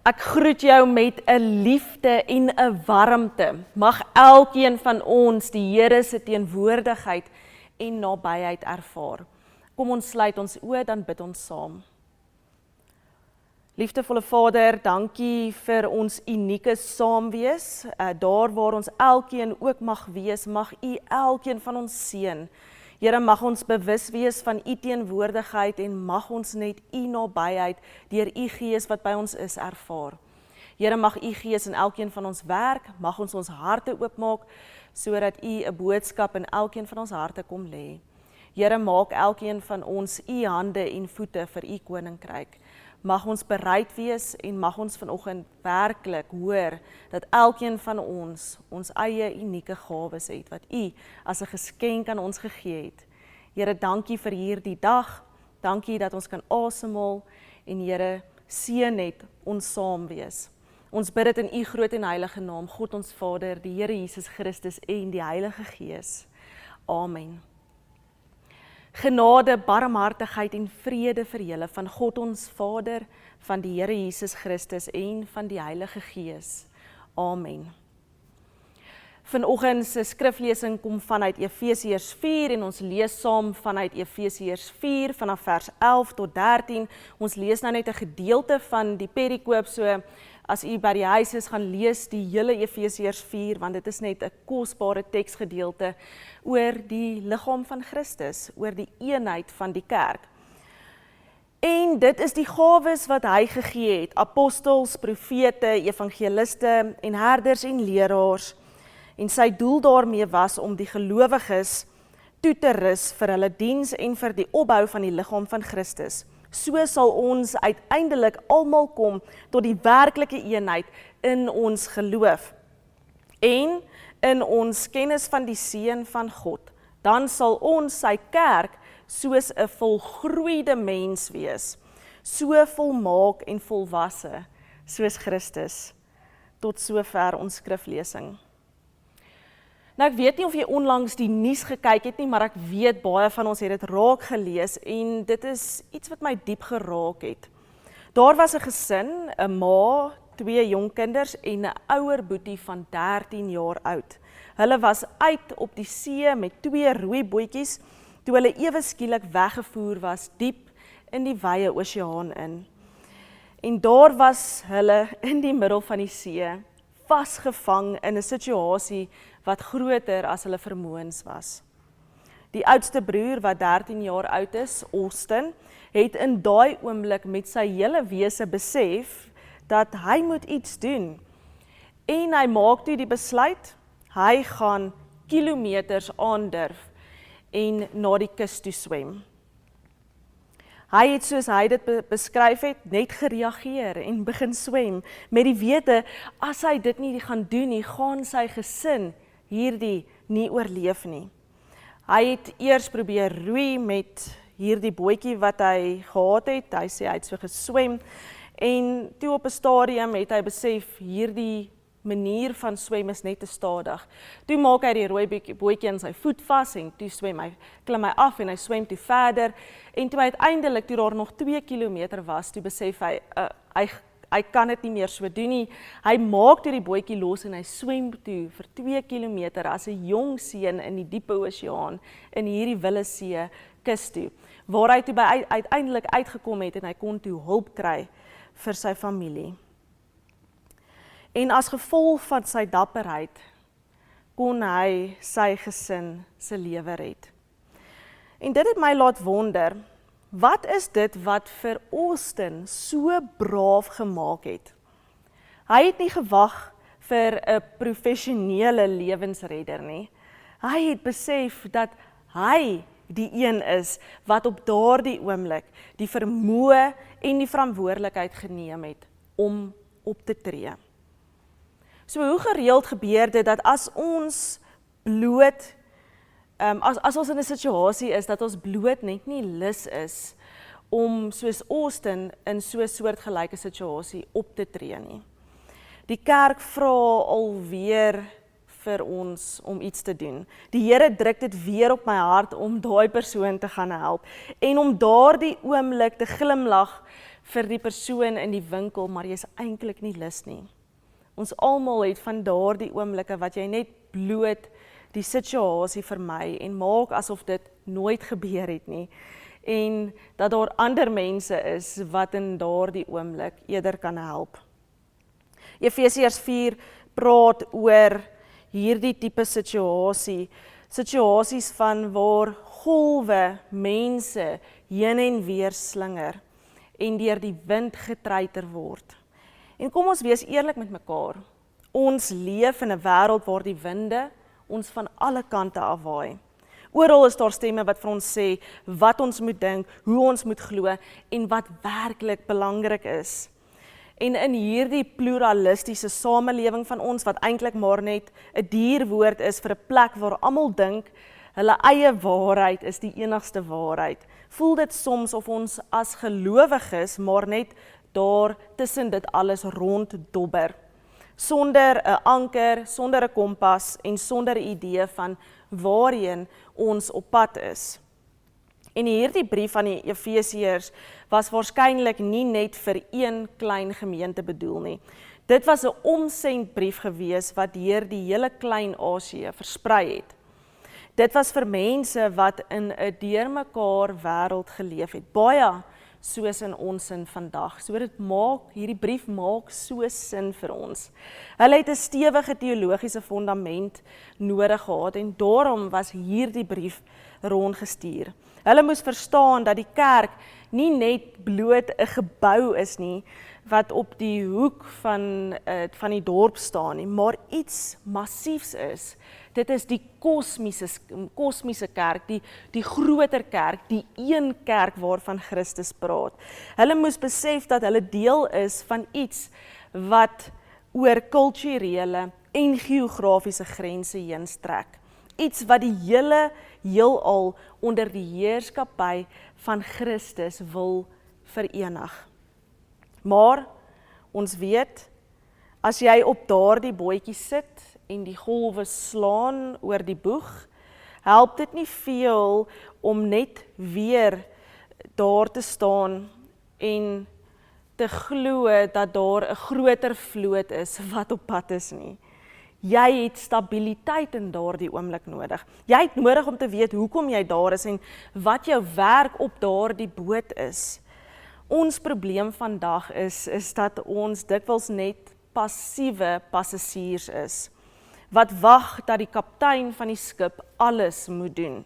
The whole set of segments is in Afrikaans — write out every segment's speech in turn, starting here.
Ek groet jou met 'n liefde en 'n warmte. Mag elkeen van ons die Here se teenwoordigheid en nabyheid ervaar. Kom ons sluit ons oë, dan bid ons saam. Liefdevolle Vader, dankie vir ons unieke saamwees. Daar waar ons elkeen ook mag wees, mag U elkeen van ons seën. Here, mag ons bewus wees van U teenwoordigheid en mag ons net U nabyheid deur U Gees wat by ons is ervaar. Here, mag U Gees in elkeen van ons werk, mag ons harte oopmaak, sodat U 'n boodskap in elkeen van ons harte kom lê. Here, maak elkeen van ons U hande en voete vir U koninkryk. Mag ons bereid wees en mag ons vanoggend werklik hoor dat elkeen van ons eie unieke gawes het wat U as 'n geskenk aan ons gegee het. Here, dankie vir hierdie dag. Dankie dat ons kan asemhaal en Here, seën net ons saam wees. Ons bid dit in U groot en heilige naam, God ons Vader, die Here Jesus Christus en die Heilige Gees. Amen. Genade, barmhartigheid en vrede vir julle van God ons Vader, van die Here Jesus Christus en van die Heilige Gees. Amen. Vanoggend se skriflesing kom vanuit Efesiërs 4 en ons lees saam vanuit Efesiërs 4 vanaf vers 11 tot 13. Ons lees nou net 'n gedeelte van die perikoop, so as u by die huis is, gaan lees die hele Efesiërs 4, want dit is net 'n kosbare teksgedeelte oor die liggaam van Christus, oor die eenheid van die kerk. En dit is die gawes wat hy gegee het, apostels, profete, evangeliste en herders en leraars. En sy doel daarmee was om die gelowiges toe te rus vir hulle diens en vir die opbou van die liggaam van Christus. So sal ons uiteindelik almal kom tot die werklike eenheid in ons geloof en in ons kennis van die Seun van God. Dan sal ons sy kerk soos 'n volgroeide mens wees, so volmaak en volwasse soos Christus. Tot sover ons skriflesing. Nou, ek weet nie of jy onlangs die nuus gekyk het nie, maar ek weet baie van ons het dit raak gelees en dit is iets wat my diep geraak het. Daar was 'n gesin, 'n ma, 2 jong kinders en 'n ouer boetie van 13 jaar oud. Hulle was uit op die see met 2 roeibootjies toe hulle ewe skielik weggevoer was diep in die wye oseaan in. En daar was hulle in die middel van die see, vasgevang in 'n situasie wat groter as hulle vermoëns was. Die oudste broer, wat 13 jaar oud is, Austin, het in daai oomblik met sy hele wese besef dat hy moet iets doen. En hy maak toe die besluit, hy gaan kilometers aandurf en na die kus toe swem. Hy het, soos hy dit beskryf het, net gereageer en begin swem, met die wete, as hy dit nie gaan doen nie, gaan sy gesin hierdie nie oorleef nie. Hy het eers probeer roei met hierdie bootjie wat hy gehad het, hy sê hy het so geswem, en toe op 'n stadium het hy besef, hierdie manier van swem is net te stadig. Toe maak hy die rooi bootjie in sy voet vas en toe klim hy af en hy swem toe verder, en toe uiteindelik, toe daar nog 2 kilometer was, toe besef hy, hy kan dit nie meer so doen nie. Hy maak toe die bootjie los en hy swem toe vir 2 kilometer as 'n jong seun in die diepe oseaan, in hierdie wille see kus toe, waar hy toe uiteindelik uitgekom het en hy kon toe hulp kry vir sy familie. En as gevolg van sy dapperheid, kon hy sy gesin se lewe red. En dit het my laat wonder, wat is dit wat vir Austin so braaf gemaak het? Hy het nie gewag vir 'n professionele lewensredder nie. Hy het besef dat hy die een is wat op daardie oomblik die vermoë en die verantwoordelikheid geneem het om op te tree. So hoe gereeld gebeur dit dat as ons bloot, as ons in 'n situasie is dat ons bloot net nie lus is om soos Austin in so 'n soortgelyke situasie op te tree nie. Die kerk vra alweer vir ons om iets te doen. Die Here druk dit weer op my hart om daai persoon te gaan help en om daardie oomblik te glimlag vir die persoon in die winkel, maar jy is eintlik nie lus nie. Ons almal het van daardie oomblikke wat jy net bloot die situasie vermy en maak asof dit nooit gebeur het nie. En dat daar ander mense is wat in daardie oomblik eerder kan help. Efesiërs 4 praat oor hierdie tipe situasies van waar golwe mense heen en weer slinger en deur die wind getreiter word. En kom ons wees eerlik met mekaar. Ons leef in 'n wêreld waar die winde ons van alle kante afwaai. Oral is daar stemme wat vir ons sê wat ons moet dink, hoe ons moet glo en wat werklik belangrik is. En in hierdie pluralistiese samelewing van ons, wat eintlik maar net 'n dierwoord is vir 'n plek waar almal dink, hulle eie waarheid is die enigste waarheid, voel dit soms of ons as gelowiges maar net daar tussen dit alles ronddobber, sonder 'n anker, sonder 'n kompas en sonder 'n idee van waarheen ons op pad is. En hierdie brief aan die Efesiërs was waarskynlik nie net vir een klein gemeente bedoel nie. Dit was 'n omsendbrief gewees wat deur die hele Klein-Asië versprei het. Dit was vir mense wat in 'n deurmekaar wêreld geleef het, baie soos in ons sin vandag. So hierdie brief maak so sin vir ons. Hulle het 'n stewige teologiese fundament nodig gehad en daarom was hierdie brief rondgestuur. Hulle moes verstaan dat die kerk nie net bloot 'n gebou is nie, wat op die hoek van die dorp staan nie, maar iets massiefs is. Dit is die kosmiese kerk, die groter kerk, die een kerk waarvan Christus praat. Hulle moes besef dat hulle deel is van iets wat oor kulturele en geografiese grense heen strek. Iets wat die hele heelal onder die heerskappy van Christus wil verenig. Maar ons weet, as jy op daardie bootjie sit en die golwe slaan oor die boeg, help dit nie veel om net weer daar te staan en te glo dat daar 'n groter vloot is wat op pad is nie. Jy het stabiliteit in daardie oomblik nodig. Jy het nodig om te weet hoekom jy daar is en wat jou werk op daardie boot is. Ons probleem vandag is dat ons dikwels net passiewe passasiers is, wat wag dat die kaptein van die skip alles moet doen.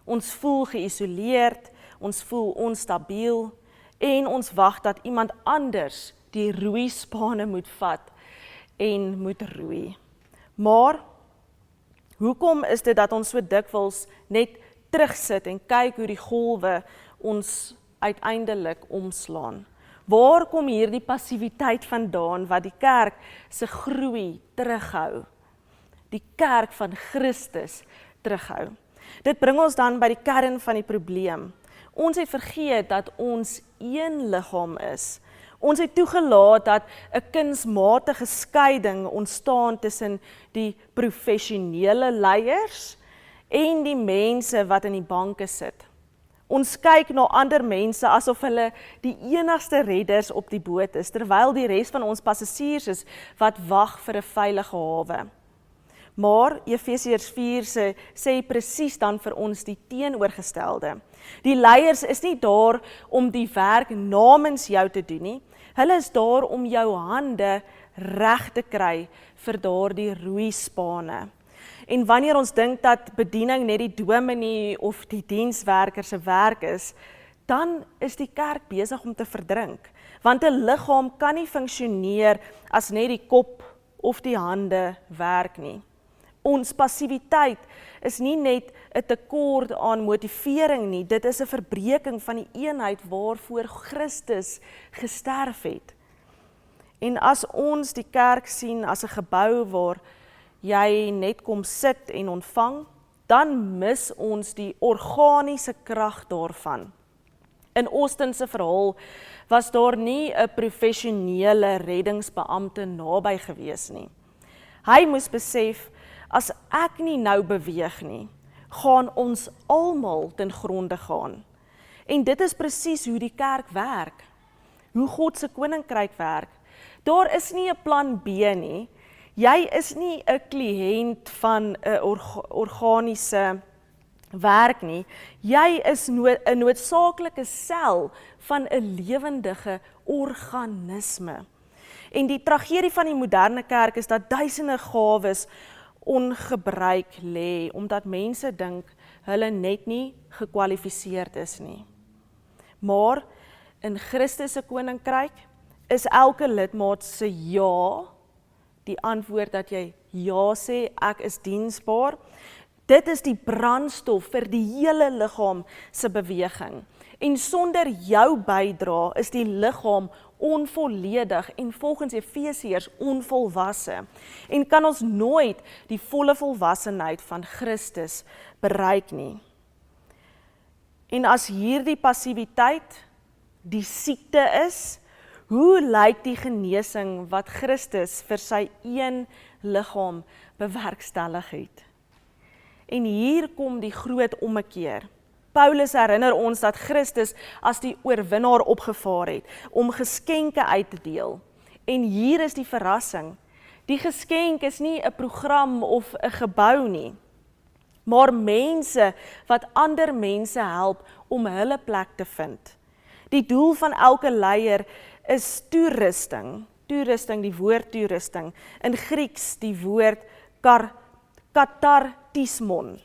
Ons voel geïsoleerd, ons voel onstabiel en ons wag dat iemand anders die roeispane moet vat en moet roei. Maar hoekom is dit dat ons so dikwels net terugsit en kyk hoe die golwe ons uiteindelik omslaan? Waar kom hierdie passiwiteit vandaan wat die kerk se groei terughou? Die kerk van Christus terughou. Dit bring ons dan by die kern van die probleem. Ons het vergeet dat ons een liggaam is. Ons het toegelaat dat 'n kunsmatige skeiding ontstaan tussen die professionele leiers en die mense wat in die banke sit. Ons kyk na ander mense asof hulle die enigste redders op die boot is, terwyl die res van ons passasiers is wat wag vir 'n veilige hawe. Maar Efesiërs 4 sê presies dan vir ons die teenoorgestelde. Die leiers is nie daar om die werk namens jou te doen nie. Hulle is daar om jou hande reg te kry vir daardie roeispane. En wanneer ons dink dat bediening net die dominee of die dienswerker se werk is, dan is die kerk besig om te verdrink. Want 'n liggaam kan nie funksioneer as net die kop of die hande werk nie. Ons passiwiteit is nie net 'n tekort aan motivering nie, dit is 'n verbreeking van die eenheid waarvoor Christus gesterf het. En as ons die kerk sien as 'n gebou waar jy net kom sit en ontvang, dan mis ons die organiese krag daarvan. In Austin se verhaal was daar nie 'n professionele reddingsbeampte naby gewees nie. Hy moes besef, as ek nie nou beweeg nie, gaan ons almal ten gronde gaan. En dit is presies hoe die kerk werk. hoe God se koninkryk werk. Daar is nie 'n plan B nie. Jy is nie 'n kliënt van 'n organiese werk nie. Jy is 'n noodsaaklike sel van 'n lewendige organisme. En die tragedie van die moderne kerk is dat duisende gawes ongebruik lê, omdat mense dink hulle net nie gekwalifiseerd is nie. Maar in Christus se koninkryk is elke lidmaat se ja, die antwoord dat jy ja sê, ek is diensbaar. Dit is die brandstof vir die hele liggaam se beweging. En sonder jou bydra is die liggaam onvolledig en volgens Efesiërs onvolwasse en kan ons nooit die volle volwassenheid van Christus bereik nie. En as hierdie passiwiteit die siekte is, hoe lyk die genesing wat Christus vir sy een liggaam bewerkstellig het? En hier kom die groot ommekeer. Paulus herinner ons dat Christus as die oorwinnaar opgevaar het om geskenke uit te deel. En hier is die verrassing. Die geskenk is nie 'n program of 'n gebou nie, maar mense wat ander mense help om hulle plek te vind. Die doel van elke leier is toerusting. Toerusting, die woord toerusting. In Grieks die woord katartismon.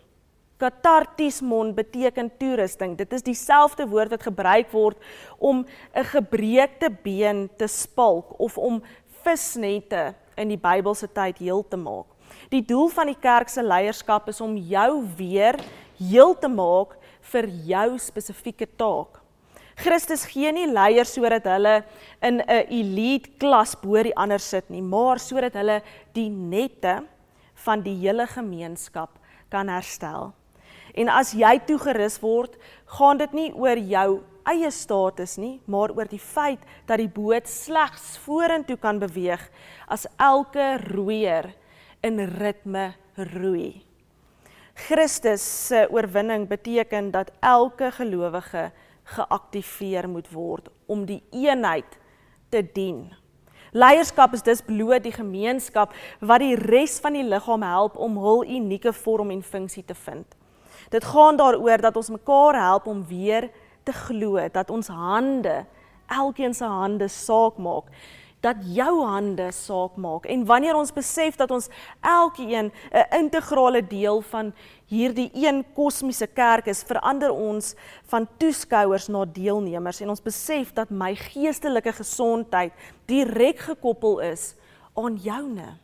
Katartismon beteken toerusting. Dit is dieselfde woord wat gebruik word om 'n gebreekte been te spalk of om visnette in die Bybelse tyd heel te maak. Die doel van die kerk se leierskap is om jou weer heel te maak vir jou spesifieke taak. Christus gee nie leiers sodat hulle in 'n elite klas bo die ander sit nie, maar sodat hulle die nette van die hele gemeenskap kan herstel. En as jy toegerus word, gaan dit nie oor jou eie status nie, maar oor die feit dat die boot slegs vorentoe kan beweeg as elke roeier in ritme roei. Christus se oorwinning beteken dat elke gelowige geaktiveer moet word om die eenheid te dien. Leierskap is dus bloot die gemeenskap wat die res van die liggaam help om hul unieke vorm en funksie te vind. Dit gaan daaroor dat ons mekaar help om weer te glo, dat ons hande, elkeen se hande saak maak, dat jou hande saak maak. En wanneer ons besef dat ons elkeen 'n integrale deel van hierdie een kosmiese kerk is, verander ons van toeskouers na deelnemers en ons besef dat my geestelike gesondheid direk gekoppel is aan joune.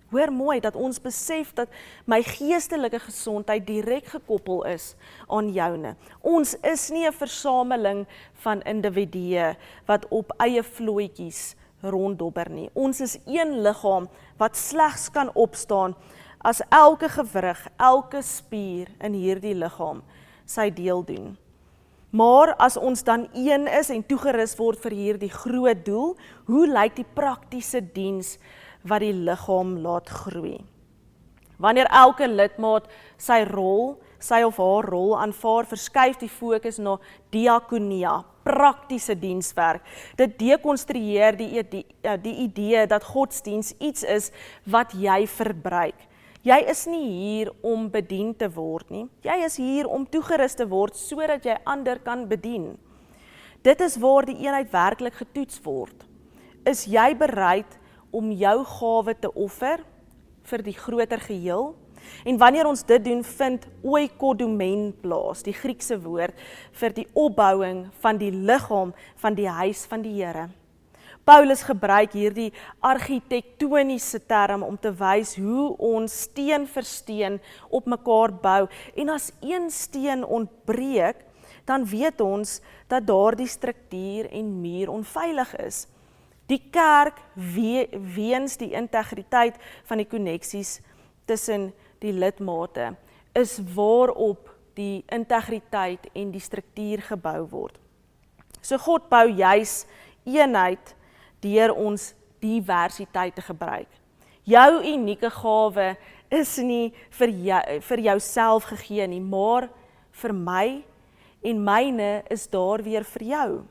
Hoor mooi, dat ons besef dat my geestelike gesondheid direk gekoppel is aan joune. Ons is nie 'n versameling van individue wat op eie vlooitjies ronddobber nie. Ons is een liggaam wat slegs kan opstaan as elke gewrig, elke spier in hierdie liggaam sy deel doen. Maar as ons dan een is en toegerus word vir hierdie groot doel, hoe lyk die praktiese diens wat die liggaam laat groei? Wanneer elke lidmaat sy of haar rol aanvaar, verskuif die fokus na diakonia, praktiese dienswerk. Dit dekonstrueer die idee dat godsdiens iets is wat jy verbruik. Jy is nie hier om bedien te word nie. Jy is hier om toegerus te word sodat jy ander kan bedien. Dit is waar die eenheid werklik getoets word. Is jy bereid om jou gawe te offer vir die groter geheel? En wanneer ons dit doen, vind oikodomen plaas, die Griekse woord vir die opbouing van die liggaam van die huis van die Here. Paulus gebruik hierdie argitektoniese term om te wys hoe ons steen vir steen op mekaar bou. En as een steen ontbreek, dan weet ons dat daardie struktuur en muur onveilig is. Die kerk weens die integriteit van die koneksies tussen die lidmate is waarop die integriteit en die struktuur gebou word. So God bou juis eenheid deur ons diversiteit te gebruik. Jou unieke gawe is nie vir jouself gegee nie, maar vir my en myne is daar weer vir jou.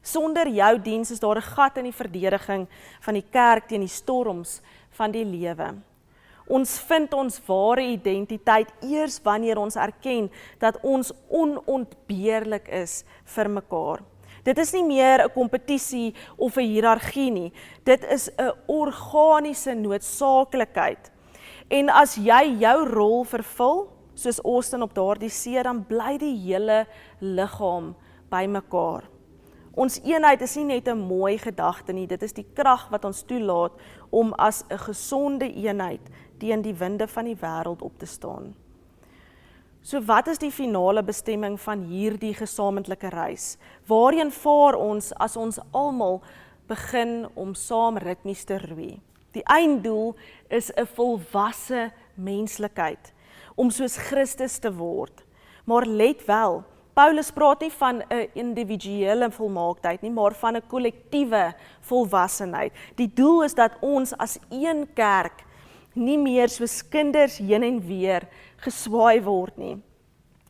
Sonder jou diens is daar 'n gat in die verdediging van die kerk teen die storms van die lewe. Ons vind ons ware identiteit eers wanneer ons erken dat ons onontbeerlik is vir mekaar. Dit is nie meer 'n kompetisie of 'n hiërargie nie. Dit is 'n organiese noodsaaklikheid. En as jy jou rol vervul, soos Austin op daardie see, dan bly die hele liggaam by mekaar. Ons eenheid is nie net 'n mooi gedagte nie, dit is die krag wat ons toelaat om as 'n gesonde eenheid teen die winde van die wêreld op te staan. So wat is die finale bestemming van hierdie gesamentlike reis? Waarheen vaar ons as ons almal begin om saam ritmies te roei? Die einddoel is 'n volwasse menslikheid, om soos Christus te word. Maar let wel, Paulus praat nie van 'n individuele volmaaktheid nie, maar van 'n kollektiewe volwassenheid. Die doel is dat ons as een kerk nie meer soos kinders heen en weer geswaai word nie.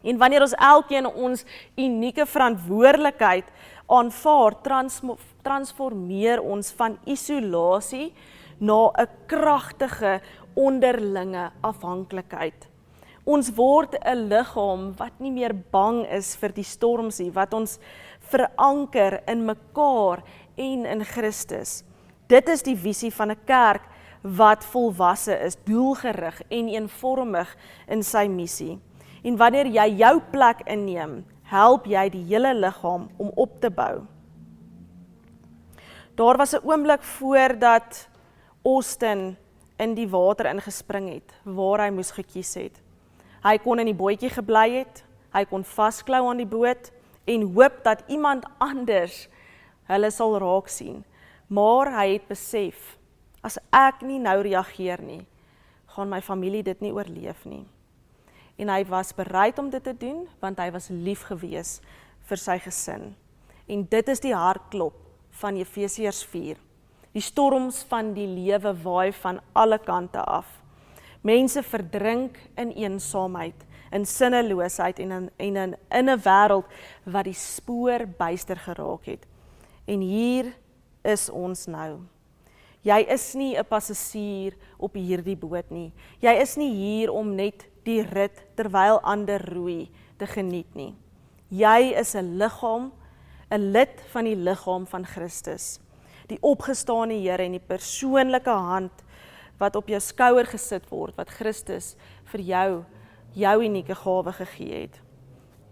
En wanneer ons elkeen ons unieke verantwoordelikheid aanvaar, transformeer ons van isolasie na 'n kragtige onderlinge afhanklikheid. Ons word 'n liggaam wat nie meer bang is vir die storms nie, wat ons veranker in mekaar en in Christus. Dit is die visie van 'n kerk wat volwasse is, doelgerig en eenvormig in sy missie. En wanneer jy jou plek inneem, help jy die hele liggaam om op te bou. Daar was 'n oomblik voordat Austin in die water ingespring het, waar hy moes gekies het. Hy kon in die bootjie gebly het, hy kon vasklou aan die boot en hoop dat iemand anders hulle sal raak sien. Maar hy het besef, as ek nie nou reageer nie, gaan my familie dit nie oorleef nie. En hy was bereid om dit te doen, want hy was lief gewees vir sy gesin. En dit is die hartklop van Efesiërs 4. Die storms van die lewe waai van alle kante af. Mense verdrink in eensaamheid, in sinneloosheid en in 'n wêreld wat die spoor byster geraak het. En hier is ons nou. Jy is nie 'n passasier op hierdie boot nie. Jy is nie hier om net die rit terwyl ander roei te geniet nie. Jy is 'n liggaam, 'n lid van die liggaam van Christus. Die opgestane Here en die persoonlike hand wat op jou skouer gesit word, wat Christus vir jou unieke gawe gegee het.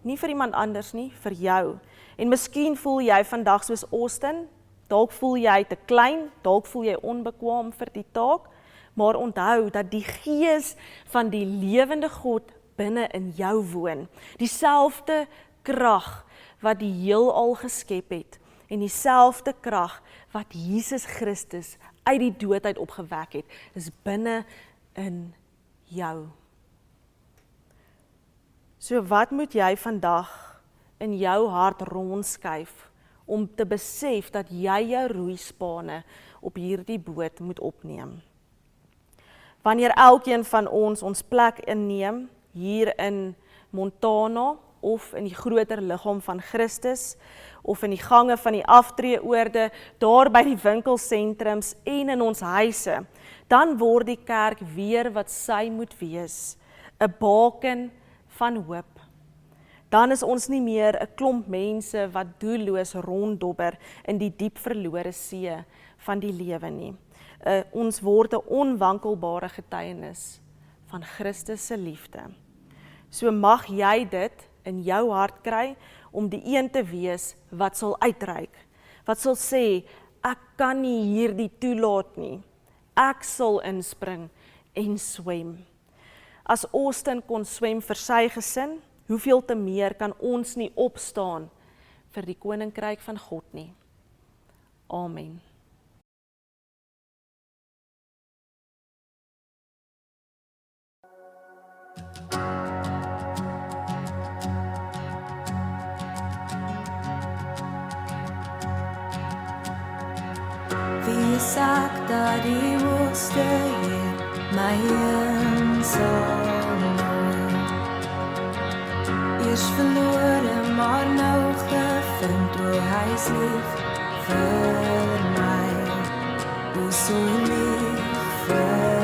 Nie vir iemand anders nie, vir jou. En miskien voel jy vandag soos Austin, dalk voel jy te klein, dalk voel jy onbekwaam vir die taak, maar onthou dat die gees van die lewende God binne in jou woon. Dieselfde krag wat die heelal geskep het en dieselfde krag wat Jesus Christus uit die dood uit opgewek het, is binne in jou. So wat moet jy vandag in jou hart rondskuif om te besef dat jy jou roeispane op hierdie boot moet opneem? Wanneer elkeen van ons plek inneem, hier in Montana, of in die groter liggaam van Christus, of in die gange van die aftreeoorde, daar by die winkelsentrums en in ons huise, dan word die kerk weer wat sy moet wees, 'n baken van hoop. Dan is ons nie meer 'n klomp mense wat doelloos ronddobber in die diep verlore see van die lewe nie. Ons word 'n onwankelbare getuienis van Christus se liefde. So mag jy dit in jou hart kry om die een te wees wat sal uitreik, wat sal sê, ek kan nie hierdie toelaat nie, ek sal inspring en swem. As Austin kon swem vir sy gesin, hoeveel te meer kan ons nie opstaan vir die koninkryk van God nie. Amen. Wie sagt dat die woeste hier my eensaam nooit? Eers verlore, maar nou gevind. hy is lief vir my. O so lief vir